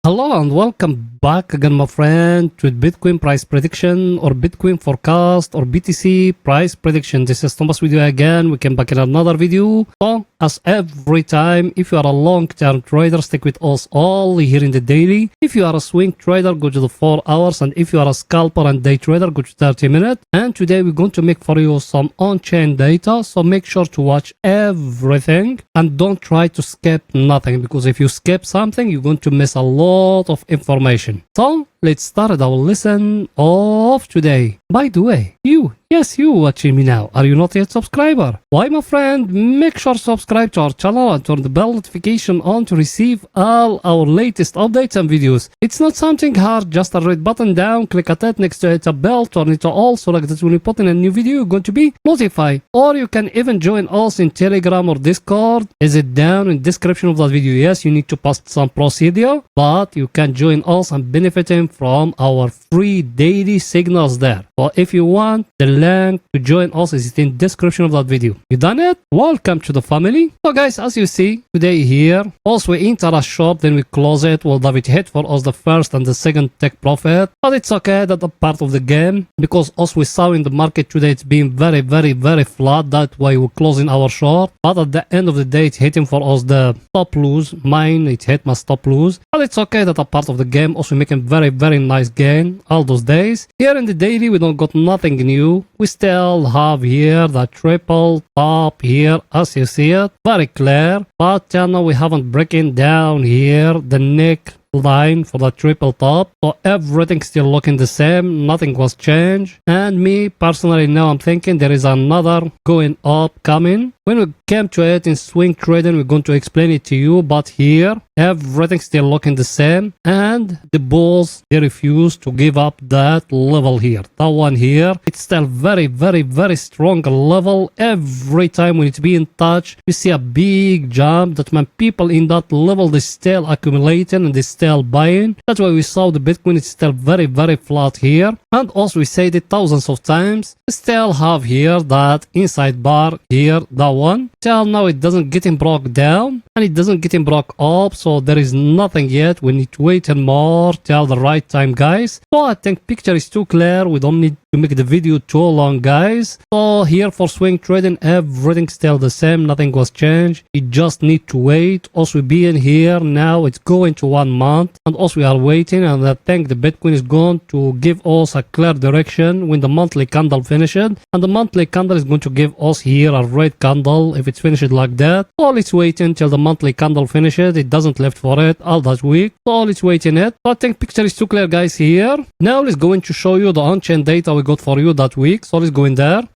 Hello and welcome back again, my friend, to Bitcoin price prediction or Bitcoin forecast or BTC price prediction. This is Thomas with you again. We came back in another video. So, as every time, if you are a long-term trader, stick with us all here in the daily. If you are a swing trader, go to the 4 hours. And if you are a scalper and day trader, go to 30 minutes. And today we're going to make for you some on-chain data. So make sure to watch everything and don't try to skip nothing, because if you skip something, you're going to miss a lot of information. So let's start our lesson of today. By the way, you watching me now, are you not yet subscriber? Why, my friend, make sure to subscribe to our channel and turn the bell notification on to receive all our latest updates and videos. It's not something hard, just a red button down, click at it, next to it a bell, turn it to all, so like that when we put in a new video you're going to be notified. Or you can even join us in Telegram or Discord. Is it down in description of that video? Yes, you need to pass some procedure, but you can join us and benefiting from our free daily signals there. So if you want, the link to join us is in description of that video. You done it? Welcome to the family. So guys, as you see today here, also we enter a shop, then we close it. Well, David hit for us the first and the second take profit, but it's okay, that's a part of the game, because as we saw in the market today, it's been very flat. That's why we're closing our short, but at the end of the day it's hitting for us the stop lose. Mine, it hit my stop lose, but it's okay, that's a part of the game. Also making very nice gain all those days. Here in the daily we don't got nothing new. We still have here the triple top here, as you see it, very clear, but now we haven't breaking down here the neck line for the triple top, so everything still looking the same, nothing was changed. And me personally, now I'm thinking there is another going up coming. When we came to it in swing trading, we're going to explain it to you, but here everything still looking the same, and the bulls, they refuse to give up that level here. That one here, it's still very strong level. Every time when it's being touched, we see a big jump. That means people in that level, they still accumulating and they still buying. That's why we saw the Bitcoin is still very flat here. And also we said it thousands of times, we still have here that inside bar here, that one till now it doesn't getting broke down and it doesn't getting broke up, so there is nothing yet. We need to wait and more till the right time, guys. So I think picture is too clear, we don't need to make the video too long, guys. So here for swing trading, everything still the same, nothing was changed. You just need to wait. Also being here now, it's going to 1 month, and also we are waiting, and I think the Bitcoin is going to give us a clear direction when the monthly candle finished, and the monthly candle is going to give us here a red candle if it's finished like that. So let's wait until the monthly candle finishes. It doesn't left for it all that week, so let's wait in it. So I think picture is too clear, guys. Here now let's go to show you the on-chain data we got for you that week. So let's go in there.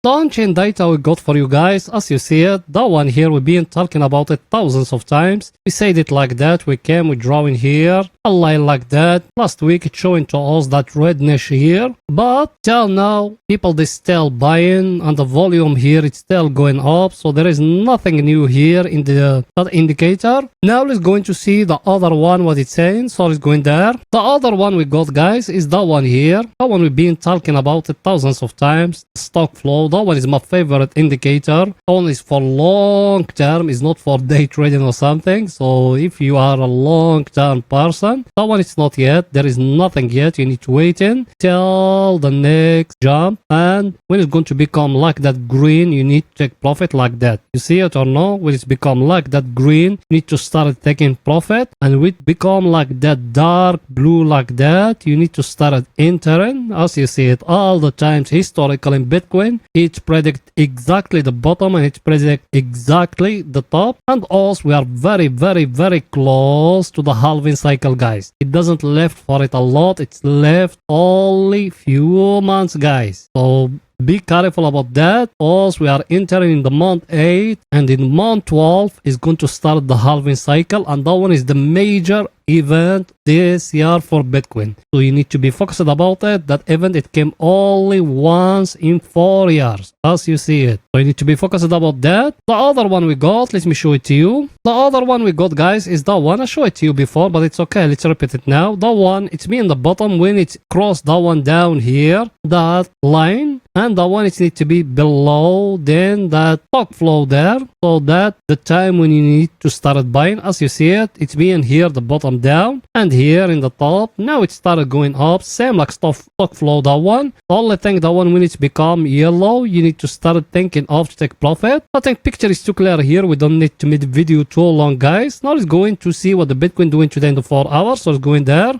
The on-chain data we got for you guys, as you see it, that one here, we've been talking about it thousands of times. We said it like that, we came, we drawing here, a line like that. Last week it's showing to us that red niche here, but till now, people they still buying, and the volume here it's still going up, so there is nothing new here in the that indicator. Now let's go to see the other one, what it's saying. So let's go in there. The other one we got, guys, is that one here. That one we've been talking about it thousands of times. Stock flow. That one is my favorite indicator. That one is for long term, is not for day trading or something. So if you are a long term person, that one is not yet. There is nothing yet. You need to wait in till the next jump. And when it's going to become like that green, you need to take profit like that. You see it or no? When it's become like that green, you need to start taking profit. And when it become like that dark blue like that, you need to start entering. As you see it all the times historical in Bitcoin, it predict exactly the bottom and it predict exactly the top. And also we are very close to the halving cycle, guys. It doesn't left for it a lot, it's left only few months, guys. So be careful about that. Also we are entering in the month 8, and in month 12 is going to start the halving cycle, and that one is the major event this year for Bitcoin. So you need to be focused about it. That event, it came only once in 4 years, as you see it. So you need to be focused about that. The other one we got, let me show it to you. The other one we got, guys, is that one. I showed it to you before, but it's okay. Let's repeat it now. That one, it's me in the bottom when it's crossed that one down here, that line. and that one it needs to be below then that stock flow there, so that the time when you need to start buying, as you see it, it's being here the bottom down and here in the top. Now it started going up, same like stock flow that one. The only thing that one when it's become yellow, you need to start thinking of to take profit. I think picture is too clear here. We don't need to make the video too long, guys. Now let's going to see what the Bitcoin doing today in the 4 hours. So let's go in there.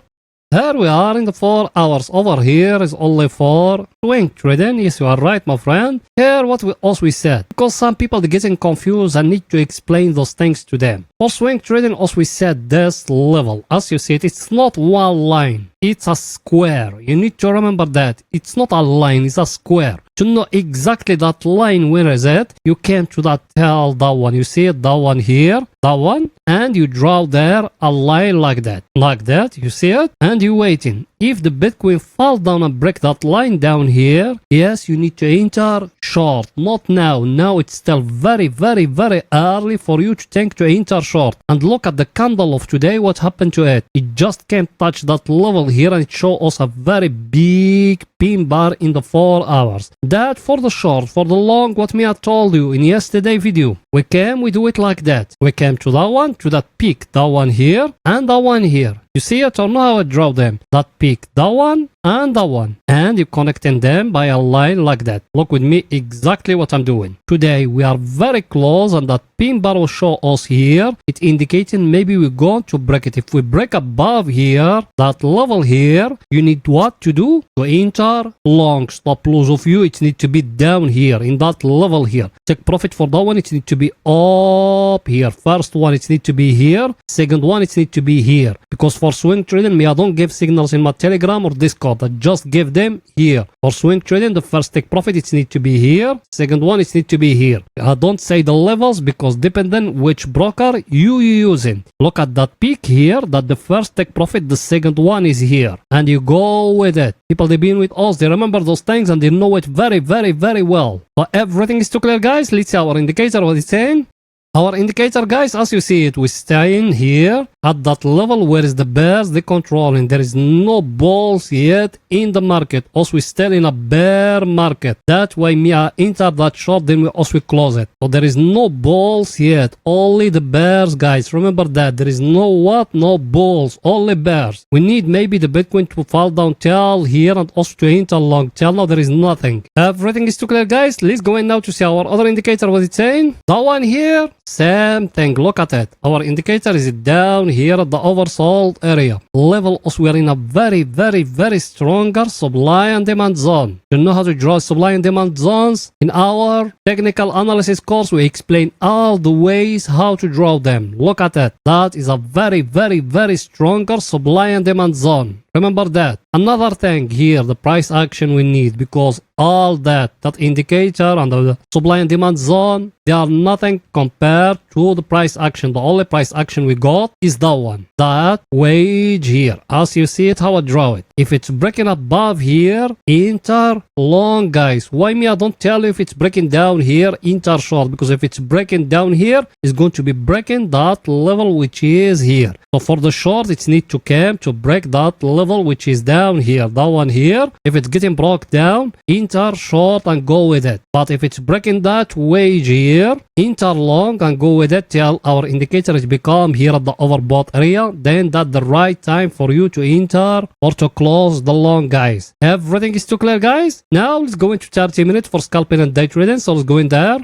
Here we are in the 4 hours. Over here is only for swing trading. Yes, you are right, my friend. Here what we also said, because some people are getting confused and need to explain those things to them. For swing trading, also we said this level, as you see it, it's not one line, it's a square. You need to remember that it's not a line, it's a square. To know exactly that line, where is it, you came to that tell that one. You see it, that one here, that one, and you draw there a line like that, you see it, and you waiting. If the Bitcoin fall down and break that line down here, yes, you need to enter short. Not now. Now it's still very, very, very early for you to think to enter short. And look at the candle of today, what happened to it. It just can't touch that level here and it show us a very big pin bar in the 4 hours. That for the short. For the long, what me I told you in yesterday video. We do it like that. We came to that one, to that peak, that one here, and that one here. You see it or not how I draw them? That peak, that one, and that one. And you connecting them by a line like that. Look with me exactly what I'm doing. Today we are very close and that pin bar will show us here. It's indicating maybe we're going to break it. If we break above here, that level here, you need what to do? To enter long. Stop loss of you, it needs to be down here in that level here. Take profit for that one, it needs to be up here. First one, it needs to be here. Second one, it needs to be here. Because for swing trading, me I don't give signals in my Telegram or Discord. I just give them here. For swing trading, the first take profit, it needs to be here. Second one, it needs to be here. I don't say the levels because depending which broker you using. Look at that peak here, that the first take profit, the second one is here. And you go with it. People, they've been with us, they remember those things and they know it very, very, very well. So everything is too clear, guys. Let's see our indicator, what it's saying. Our indicator, guys, as you see it, we're staying here at that level where is the bears they controlling. There is no balls yet in the market. Also, we're still in a bear market. That's why me I enter that short, then we also close it. So there is no balls yet. Only the bears, guys. Remember that. There is no what? No balls. Only bears. We need maybe the Bitcoin to fall down till here and also to enter long. Till now, there is nothing. Everything is too clear, guys. Let's go in now to see our other indicator, what it's saying. That one here. Same thing, look at it. Our indicator is down here at the oversold area. Level us, we are in a very, very, very stronger supply and demand zone. You know how to draw supply and demand zones? In our technical analysis course, we explain all the ways how to draw them. Look at it. That is a very, very, very stronger supply and demand zone. Remember that. Another thing here, the price action we need, because all that indicator and the supply and demand zone, they are nothing compared to the price action. The only price action we got is that one, that wage here. As you see it, how I draw it. If it's breaking above here, enter long, guys. Why me I don't tell you if it's breaking down here, enter short? Because if it's breaking down here, it's going to be breaking that level which is here. So for the short, it needs to come to break that level which is down here, that one here. If it's getting broke down, enter short and go with it. But if it's breaking that wage here, enter long and go with it till our indicator is become here at the overbought area. Then that's the right time for you to enter or to close the long, guys. Everything is too clear, guys. Now let's go into 30 minutes for scalping and day trading. So let's go in there.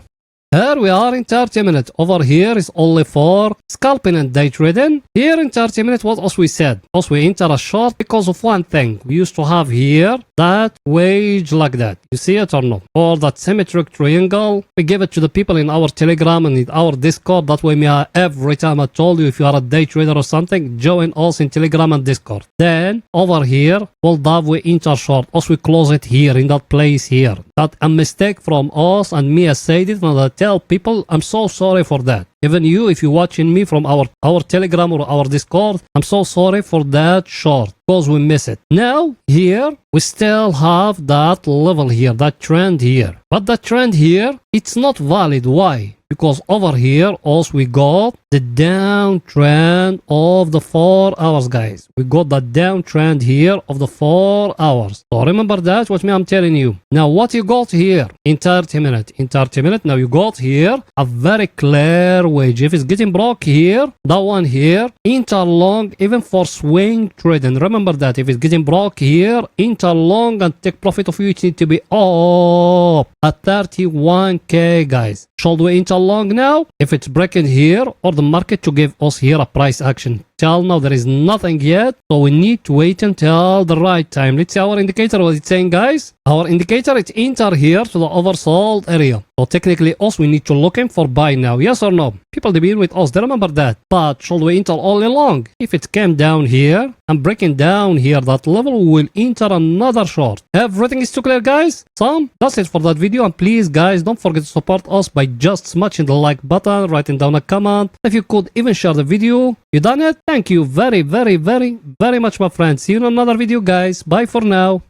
Here we are in 30 minutes. Over here is only for scalping and day trading. Here in 30 minutes, what else we said? Also, we enter a short because of one thing. We used to have here that wage like that. You see it or not? Or that symmetric triangle. We give it to the people in our Telegram and in our Discord. That way, every time I told you if you are a day trader or something, join us in Telegram and Discord. Then over here, we enter short. Also, we close it here in that place here. That a mistake from us and me. I said it and I tell people I'm so sorry for that. Even you, if you're watching me from our Telegram or our Discord, I'm so sorry for that short because we miss it. Now, here, we still have that level here, that trend here. But that trend here, it's not valid. Why? Because over here also we got the downtrend of the 4 hours, guys. We got the downtrend here of the 4 hours. So remember that what me I'm telling you. Now what you got here in 30 minutes. In 30 minutes now you got here a very clear wage. If it's getting broke here, that one here, enter long even for swing trading. Remember that if it's getting broke here, enter long and take profit of you. It need to be up at 31k, guys. Should we enter long now? If it's breaking here or the market to give us here a price action. Till now there is nothing yet, so we need to wait until the right time. Let's see our indicator, what it's saying, guys. Our indicator, it's enter here to the oversold area. So technically us, we need to look in for buy now, yes or no? People they been with us, they remember that. But should we enter all along? If it came down here and breaking down here that level, we will enter another short. Everything is too clear, guys. So that's it for that video, and please guys don't forget to support us by just smashing the like button, writing down a comment. If you could even share the video, you done it. Thank you very much, my friends. See you in another video, guys. Bye for now.